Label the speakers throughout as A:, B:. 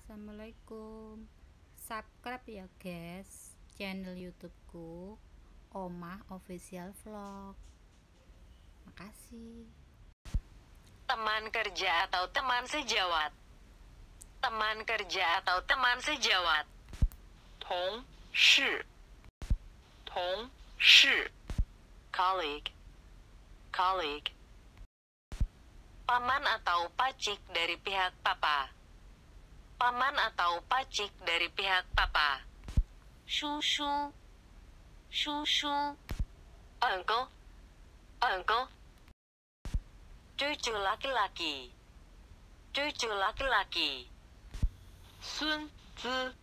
A: Assalamualaikum. Subscribe ya guys channel YouTubeku Omah Official Vlog. Makasih.
B: Teman kerja atau teman sejawat. Teman kerja atau teman sejawat. 同事 同事 colleague colleague. Paman atau pacik dari pihak papa. Paman atau pacik dari pihak papa. 叔叔 叔叔 uncle uncle. Cucu laki-laki. Cucu laki-laki. 孙子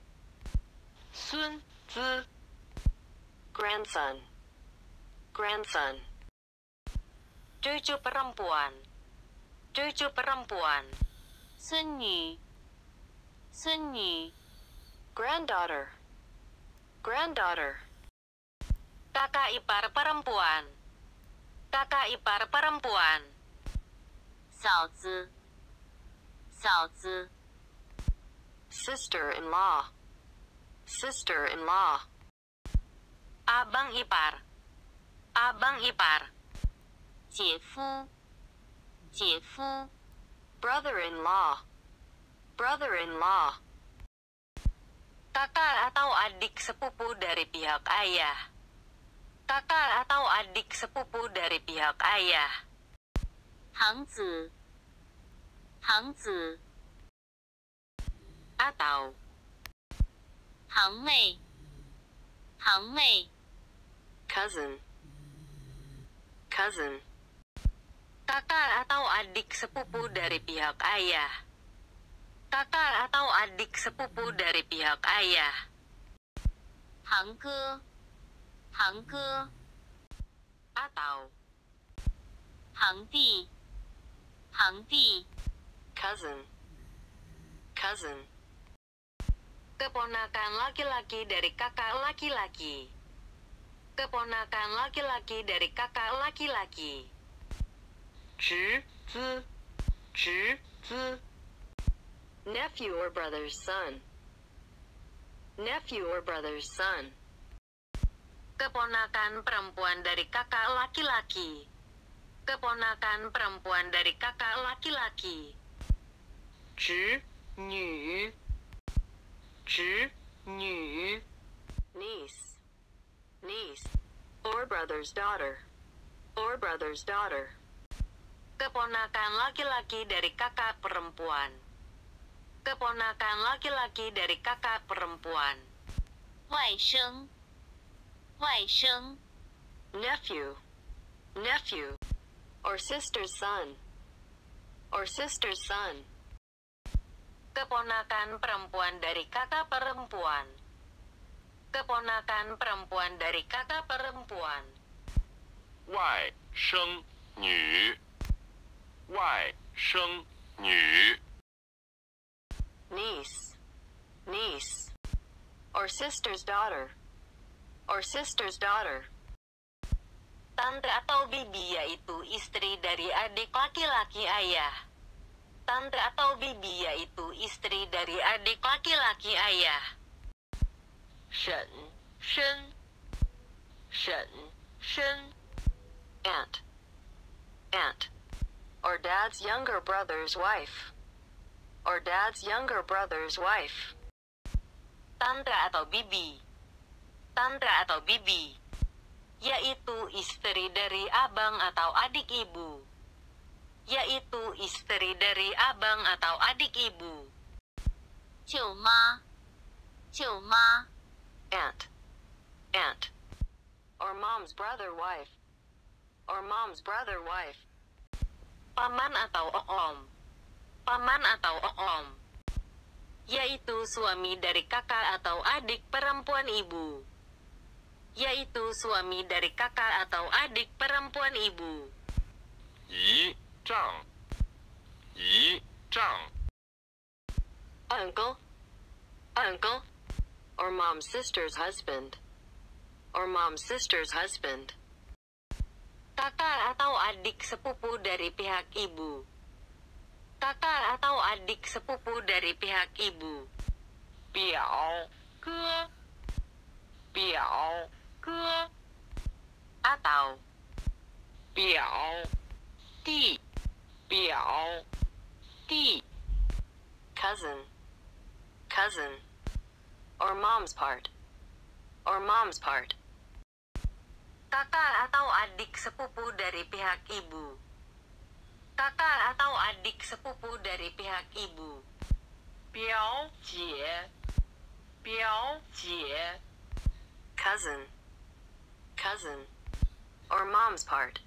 B: 孙子 grandson grandson. Cucu perempuan. Cucu perempuan. 孙女孙女 granddaughter granddaughter. Kakak ipar perempuan. Kakak ipar perempuan. 嫂子嫂子 sister-in-law sister-in-law. Abang ipar. Abang ipar. 姐夫姐夫 brother-in-law brother-in-law. Kakak atau adik sepupu dari pihak ayah. Kakak atau adik sepupu dari pihak ayah.
C: 行子行子
B: atau
C: 行妹行妹
B: cousin cousin. Kakak atau adik sepupu dari pihak ayah. Kakak atau adik sepupu dari pihak ayah.
C: 堂哥堂哥
B: atau
C: 堂弟堂弟
B: cousin cousin. Keponakan laki-laki dari kakak laki-laki. Keponakan laki-laki dari kakak laki-laki. 侄子侄子 nephew or brother's son. Nephew or brother's son. Keponakan perempuan dari kakak laki-laki. Keponakan perempuan dari kakak laki-laki. 侄女侄女 niece niece or brother's daughter or brother's daughter. Keponakan laki-laki dari kakak perempuan. Keponakan laki-laki dari kakak perempuan.
C: 外甥外甥
B: Nephew nephew or sister's son or sister's son. Keponakan perempuan dari kakak perempuan. Keponakan perempuan dari kakak perempuan.
D: 外甥女外甥女
B: niece niece or sister's daughter or sister's daughter. Tante atau bibi yaitu istri dari adik laki-laki ayah. Tante atau bibi yaitu istri dari adik laki-laki ayah. 婶婶婶婶 aunt aunt or dad's younger brother's wife or dad's younger brother's wife. Tante atau bibi. Tante atau bibi yaitu istri dari abang atau adik ibu. Yaitu istri dari abang atau adik ibu.
C: 舅妈舅妈
B: Aunt aunt or mom's brother wife or mom's brother wife. Paman atau om. Paman atau om yaitu suami dari kakak atau adik perempuan ibu. Yaitu suami dari kakak atau adik perempuan ibu.
D: 姨丈姨丈
B: Uncle uncle or mom's sister's husband or mom's sister's husband. Kakak atau adik sepupu dari pihak ibu. Kakak atau adik sepupu dari pihak ibu. 表哥表哥 atau 表弟表弟 cousin cousin or mom's part kakak atau adik sepupu dari pihak ibu kakak atau adik sepupu dari pihak ibu 表姐表姐 cousin cousin or mom's part